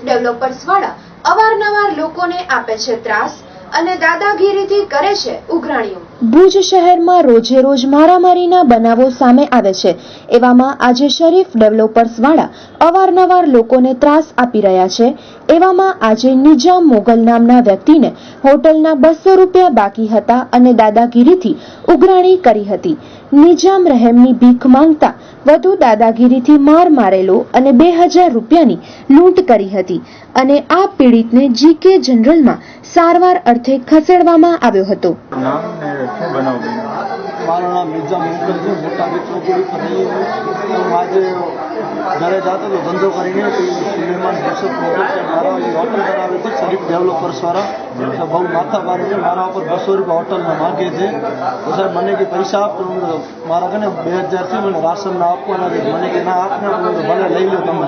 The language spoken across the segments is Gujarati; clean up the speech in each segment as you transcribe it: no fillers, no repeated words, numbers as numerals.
ડેવલપર્સ વાળા અવારનવાર લોકોને આપે છે ત્રાસ અને દાદાગીરીથી કરે છે ઉઘરાણીઓ। ભુજ શહેરમાં રોજે રોજ મારામારીના બનાવો સામે આવે છે। એવામાં આજે શરીફ ડેવલપર્સ વાળા અવારનવાર લોકોને ત્રાસ આપી રહ્યા છે। એવામાં આજે નિજામ મોગલ નામના વ્યક્તિને હોટલના 200 રૂપિયા બાકી હતા અને દાદાગીરીથી ઉઘરાણી કરી હતી। નિજામ રહેમની ભીખ માંગતા વધુ દાદાગીરીથી માર મારેલો અને 2000 રૂપિયાની લૂંટ કરી હતી અને આ પીડિતને જીકે જનરલમાં સારવાર અર્થે ખસેડવામાં આવ્યો હતો। મારું નામ નિજામ મોગલ છે, મોટા ચોકડી પર રહી હું આજે ઘરે જતો હતો ધંધો કરીને સુલેમાન જસત મોગલ મારા હોટલ કરાવે છે શરીફ ડેવલપર્સ વાળા બહુ માથા મારે છે। મારા ઉપર 200 રૂપિયા હોટલમાં માગે છે તો સાહેબ મને કે પૈસા આપ તો મારા કને 2000 છે મને રાશનના આપવાના છે। મને કે ના આપને ભલે લઈ લો તમે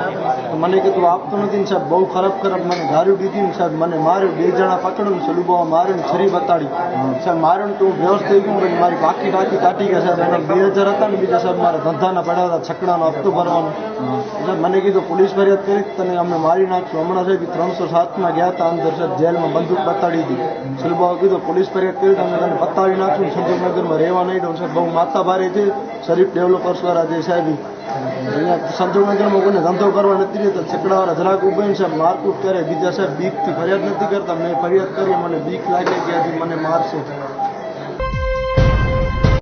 તો મને કે તું આપતો નથી ને સાહેબ બહુ ખરાબ મને ગાળ્યું દીધી ને સાહેબ મને માર્યો 2 જણા પકડ્યું ને સલુબાવા માર્યો ને છરી બતાડી સાહેબ માર્યો ને તો હું બેહોશ થઈ ગયો ને મારી બાકી કાઢી ગયા સાહેબ એને 2000 હતા ને બીજા સાહેબ મારા ધંધાના પડ્યા હતા છકડાનો હપ્તો ભરવાનો સાહેબ મને કીધું પોલીસ ફરિયાદ કરી તને અમે મારી નાખશું। હમણાં સાહેબ 307માં ગયા હતા અંદર સાહેબ જેલમાં બંદૂક બતાડી હતી સલુબાવા કીધું પોલીસ ફરિયાદ કરી અમે તને બતાવી નાખશું સંજોગનગરમાં રહેવા નહીં દઉં સાહેબ બહુ માથા ભારે છે શરીફ ડેવલપર્સ વાળા જે સાહેબ અહીંયા સંજોગનગરમાં કોઈને ધંધો કરવા નથી રહેતા છકડાવાળા જરાક ઉભા સાહેબ મારકૂટ કરે બીજા સાહેબ બીકથી ફરિયાદ નથી કરતા મેં ફરિયાદ કરી મને બીક લાગે કે મને મારશે।